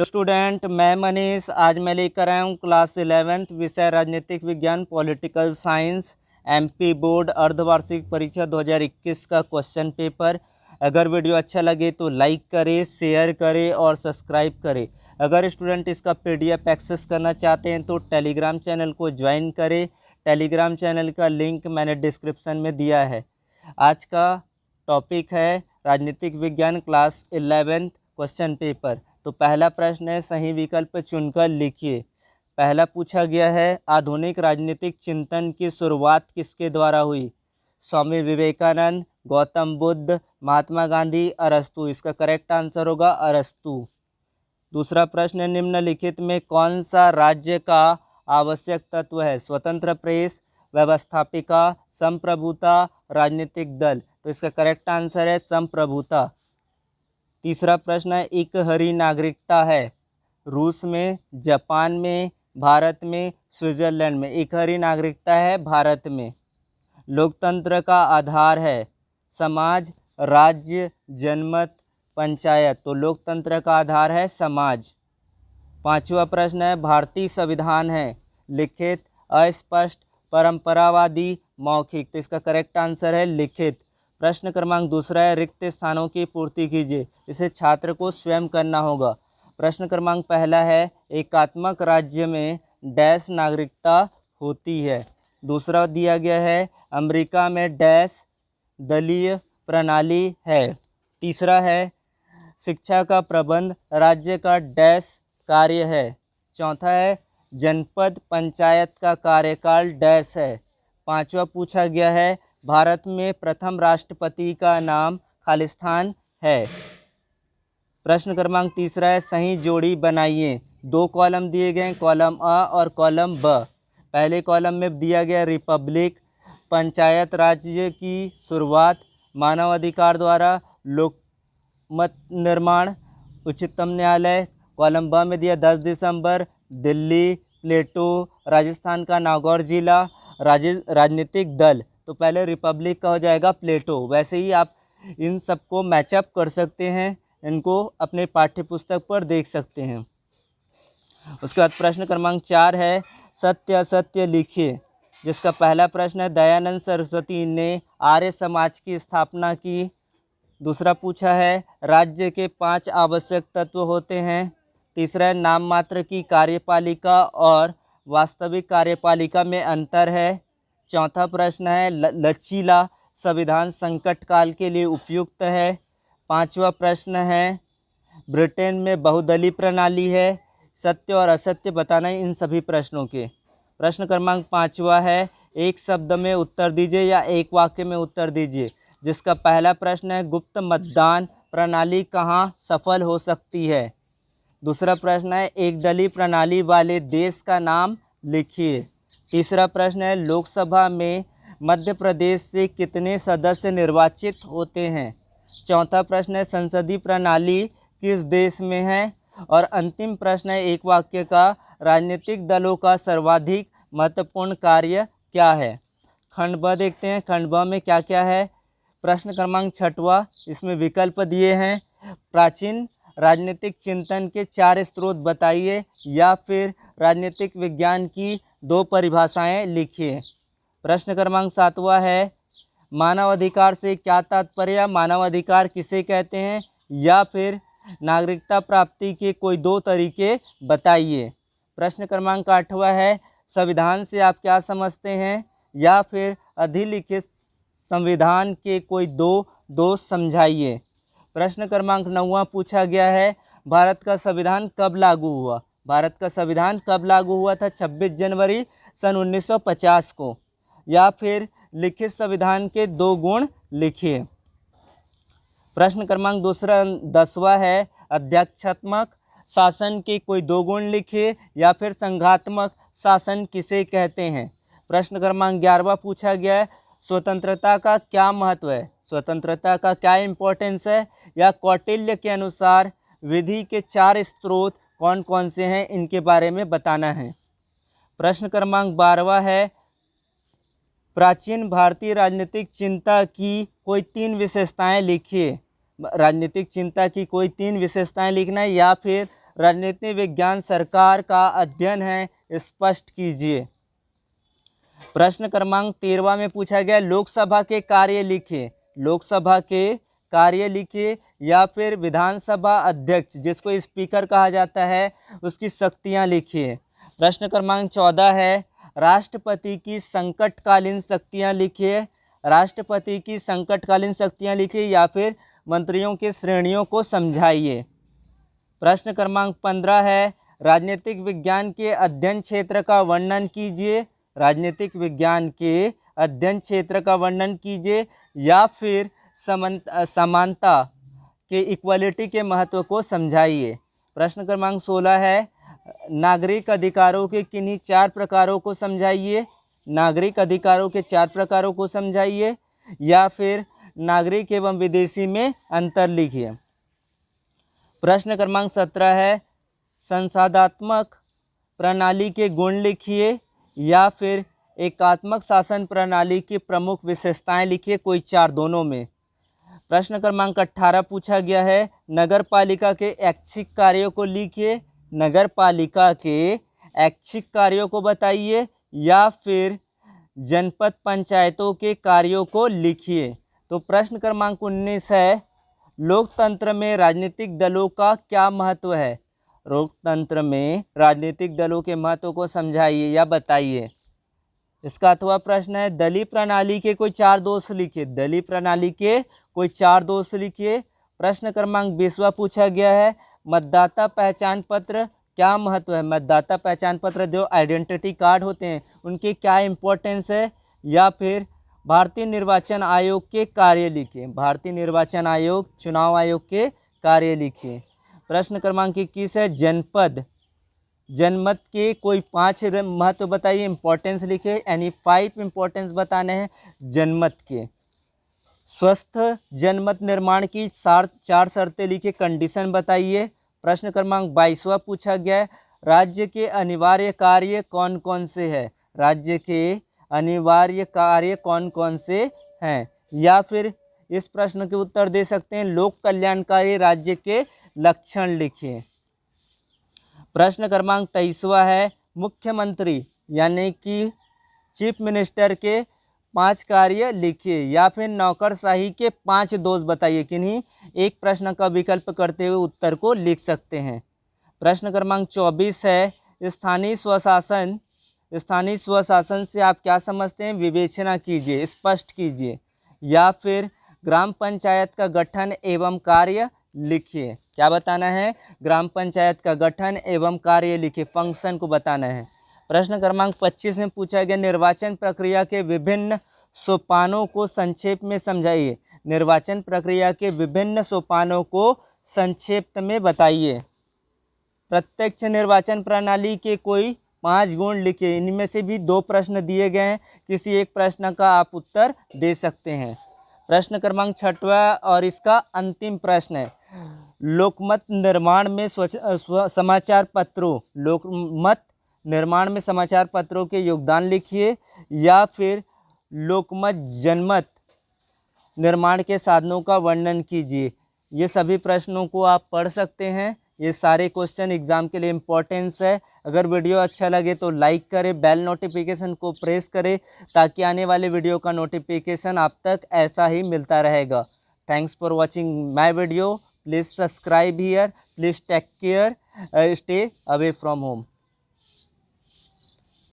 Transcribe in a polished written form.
Hello student, मैं मनीष। आज मैं लेकर आया हूँ क्लास 11th विषय राजनीतिक विज्ञान पॉलिटिकल साइंस एमपी बोर्ड अर्धवार्षिक परीक्षा 2021 का क्वेश्चन पेपर। अगर वीडियो अच्छा लगे तो लाइक करें, शेयर करें और सब्सक्राइब करें। अगर स्टूडेंट इसका पीडीएफ एक्सेस करना चाहते हैं तो टेलीग्राम चैनल को ज्वाइन करें। टेलीग्राम चैनल का लिंक मैंने डिस्क्रिप्शन में दिया है। आज का टॉपिक है राजनीतिक विज्ञान क्लास 11th क्वेश्चन पेपर। तो पहला प्रश्न है, सही विकल्प चुनकर लिखिए। पहला पूछा गया है, आधुनिक राजनीतिक चिंतन की शुरुआत किसके द्वारा हुई? स्वामी विवेकानंद, गौतम बुद्ध, महात्मा गांधी, अरस्तु। इसका करेक्ट आंसर होगा अरस्तु। दूसरा प्रश्न, निम्नलिखित में कौन सा राज्य का आवश्यक तत्व है? स्वतंत्र प्रेस, व्यवस्थापिका, संप्रभुता, राजनीतिक दल। तो इसका करेक्ट आंसर है संप्रभुता। तीसरा प्रश्न है, एक हरी नागरिकता है? रूस में, जापान में, भारत में, स्विट्जरलैंड में। एक हरी नागरिकता है भारत में। लोकतंत्र का आधार है समाज, राज्य, जनमत, पंचायत। तो लोकतंत्र का आधार है समाज। पांचवा प्रश्न है, भारतीय संविधान है लिखित, अस्पष्ट, परंपरावादी, मौखिक। तो इसका करेक्ट आंसर है लिखित। प्रश्न क्रमांक दूसरा है, रिक्त स्थानों की पूर्ति कीजिए। इसे छात्र को स्वयं करना होगा। प्रश्न क्रमांक पहला है, एकात्मक राज्य में डैश नागरिकता होती है। दूसरा दिया गया है, अमेरिका में डैश दलीय प्रणाली है। तीसरा है, शिक्षा का प्रबंध राज्य का डैश कार्य है। चौथा है, जनपद पंचायत का कार्यकाल डैश है। पांचवा पूछा गया है, भारत में प्रथम राष्ट्रपति का नाम खालिस्तान है। प्रश्न क्रमांक तीसरा है, सही जोड़ी बनाइए। दो कॉलम दिए गए, कॉलम अ और कॉलम ब। पहले कॉलम में दिया गया रिपब्लिक, पंचायत राज्य की शुरुआत, मानवाधिकार द्वारा लोकमत निर्माण, उच्चतम न्यायालय। कॉलम ब में दिया 10 दिसंबर, दिल्ली, प्लेटो, राजस्थान का नागौर जिला, राजनीतिक दल। तो पहले रिपब्लिक का हो जाएगा प्लेटो। वैसे ही आप इन सबको मैचअप कर सकते हैं, इनको अपने पाठ्य पुस्तक पर देख सकते हैं। उसके बाद प्रश्न क्रमांक 4 है, सत्य असत्य लिखिए। जिसका पहला प्रश्न है, दयानंद सरस्वती ने आर्य समाज की स्थापना की। दूसरा पूछा है, राज्य के 5 आवश्यक तत्व होते हैं। तीसरा है, नाम मात्र की कार्यपालिका और वास्तविक कार्यपालिका में अंतर है। चौथा प्रश्न है, लचीला संविधान संकट काल के लिए उपयुक्त है। पांचवा प्रश्न है, ब्रिटेन में बहुदलीय प्रणाली है। सत्य और असत्य बताना इन सभी प्रश्नों के। प्रश्न क्रमांक 5वां है, एक शब्द में उत्तर दीजिए या एक वाक्य में उत्तर दीजिए। जिसका पहला प्रश्न है, गुप्त मतदान प्रणाली कहाँ सफल हो सकती है। दूसरा प्रश्न है, एक दलीय प्रणाली वाले देश का नाम लिखिए। तीसरा प्रश्न है, लोकसभा में मध्य प्रदेश से कितने सदस्य निर्वाचित होते हैं। चौथा प्रश्न है, संसदीय प्रणाली किस देश में है। और अंतिम प्रश्न है, एक वाक्य का, राजनीतिक दलों का सर्वाधिक महत्वपूर्ण कार्य क्या है। खंड ब देखते हैं, खंड ब में क्या क्या है। प्रश्न क्रमांक 6वां, इसमें विकल्प दिए हैं, प्राचीन राजनीतिक चिंतन के 4 स्रोत बताइए या फिर राजनीतिक विज्ञान की 2 परिभाषाएं लिखिए। प्रश्न क्रमांक 7वां है, मानवाधिकार से क्या तात्पर्य, मानवाधिकार किसे कहते हैं, या फिर नागरिकता प्राप्ति के कोई 2 तरीके बताइए। प्रश्न क्रमांक 8वां है, संविधान से आप क्या समझते हैं, या फिर अधिलिखित संविधान के कोई 2 दोष समझाइए। प्रश्न क्रमांक 9वां पूछा गया है, भारत का संविधान कब लागू हुआ। भारत का संविधान कब लागू हुआ था? 26 जनवरी सन 1950 को। या फिर लिखित संविधान के 2 गुण लिखिए। प्रश्न क्रमांक 10वां है, अध्यक्षात्मक शासन के कोई 2 गुण लिखिए या फिर संघात्मक शासन किसे कहते हैं। प्रश्न क्रमांक 11वां पूछा गया है, स्वतंत्रता का क्या महत्व है, स्वतंत्रता का क्या इम्पोर्टेंस है, या कौटिल्य के अनुसार विधि के 4 स्रोत कौन कौन से हैं, इनके बारे में बताना है। प्रश्न क्रमांक 12वां है, प्राचीन भारतीय राजनीतिक चिंता की कोई 3 विशेषताएं लिखिए। राजनीतिक चिंता की कोई 3 विशेषताएं लिखना है, या फिर राजनीति विज्ञान सरकार का अध्ययन है, स्पष्ट कीजिए। प्रश्न क्रमांक 13 में पूछा गया लोकसभा के कार्य लिखिए। लोकसभा के कार्य लिखिए या फिर विधानसभा अध्यक्ष जिसको स्पीकर कहा जाता है उसकी शक्तियां लिखिए। प्रश्न क्रमांक 14 है राष्ट्रपति की संकटकालीन शक्तियां लिखिए। राष्ट्रपति की संकटकालीन शक्तियां लिखिए या फिर मंत्रियों की श्रेणियों को समझाइए। प्रश्न क्रमांक 15 है राजनीतिक विज्ञान के अध्ययन क्षेत्र का वर्णन कीजिए। राजनीतिक विज्ञान के अध्ययन क्षेत्र का वर्णन कीजिए या फिर समानता के इक्वलिटी के महत्व को समझाइए। प्रश्न क्रमांक 16 है नागरिक अधिकारों के किन्हीं 4 प्रकारों को समझाइए। नागरिक अधिकारों के 4 प्रकारों को समझाइए या फिर नागरिक एवं विदेशी में अंतर लिखिए। प्रश्न क्रमांक 17 है संसाधनात्मक प्रणाली के गुण लिखिए या फिर एकात्मक शासन प्रणाली की प्रमुख विशेषताएं लिखिए, कोई 4 दोनों में। प्रश्न क्रमांक 18 पूछा गया है नगर पालिका के ऐच्छिक कार्यों को लिखिए। नगर पालिका के ऐच्छिक कार्यों को बताइए या फिर जनपद पंचायतों के कार्यों को लिखिए। तो प्रश्न क्रमांक 19 है लोकतंत्र में राजनीतिक दलों का क्या महत्व है। लोकतंत्र में राजनीतिक दलों के महत्व को समझाइए या बताइए। इसका अथवा प्रश्न है दलीय प्रणाली के कोई 4 दोष लिखिए। दलीय प्रणाली के कोई 4 दोष लिखिए। प्रश्न क्रमांक 20वां पूछा गया है मतदाता पहचान पत्र क्या महत्व है। मतदाता पहचान पत्र जो आइडेंटिटी कार्ड होते हैं उनकी क्या इम्पोर्टेंस है या फिर भारतीय निर्वाचन आयोग के कार्य लिखिए। भारतीय निर्वाचन आयोग चुनाव आयोग के कार्य लिखिए। प्रश्न क्रमांक 21 है जनमत के कोई 5 महत्व बताइए, इंपॉर्टेंस लिखिए। यानी 5 इंपॉर्टेंस बताने हैं जनमत के। स्वस्थ जनमत निर्माण की 4 शर्तें लिखिए, कंडीशन बताइए। प्रश्न क्रमांक 22वां पूछा गया है राज्य के अनिवार्य कार्य कौन कौन से हैं। राज्य के अनिवार्य कार्य कौन कौन से हैं या फिर इस प्रश्न के उत्तर दे सकते हैं लोक कल्याणकारी राज्य के लक्षण लिखिए। प्रश्न क्रमांक 23वां है मुख्यमंत्री यानी कि चीफ मिनिस्टर के 5 कार्य लिखिए या फिर नौकरशाही के 5 दोष बताइए। किन्हीं एक प्रश्न का विकल्प करते हुए उत्तर को लिख सकते हैं। प्रश्न क्रमांक 24 है स्थानीय स्वशासन। स्थानीय स्वशासन से आप क्या समझते हैं, विवेचना कीजिए, स्पष्ट कीजिए। या फिर ग्राम पंचायत का गठन एवं कार्य लिखिए। क्या बताना है, ग्राम पंचायत का गठन एवं कार्य लिखिए, फंक्शन को बताना है। प्रश्न क्रमांक 25 में पूछा गया निर्वाचन प्रक्रिया के विभिन्न सोपानों को संक्षेप में समझाइए। निर्वाचन प्रक्रिया के विभिन्न सोपानों को संक्षेप में बताइए। प्रत्यक्ष निर्वाचन प्रणाली के कोई 5 गुण लिखिए। इनमें से भी 2 प्रश्न दिए गए हैं, किसी एक प्रश्न का आप उत्तर दे सकते हैं। प्रश्न क्रमांक 6वां और इसका अंतिम प्रश्न है लोकमत निर्माण में समाचार पत्रों लोकमत निर्माण में समाचार पत्रों के योगदान लिखिए या फिर लोकमत जनमत निर्माण के साधनों का वर्णन कीजिए। ये सभी प्रश्नों को आप पढ़ सकते हैं। ये सारे क्वेश्चन एग्जाम के लिए इम्पोर्टेंस है। अगर वीडियो अच्छा लगे तो लाइक करें, बेल नोटिफिकेशन को प्रेस करें ताकि आने वाले वीडियो का नोटिफिकेशन आप तक ऐसा ही मिलता रहेगा। Thanks for watching my video. Please subscribe here. Please take care, stay away from home.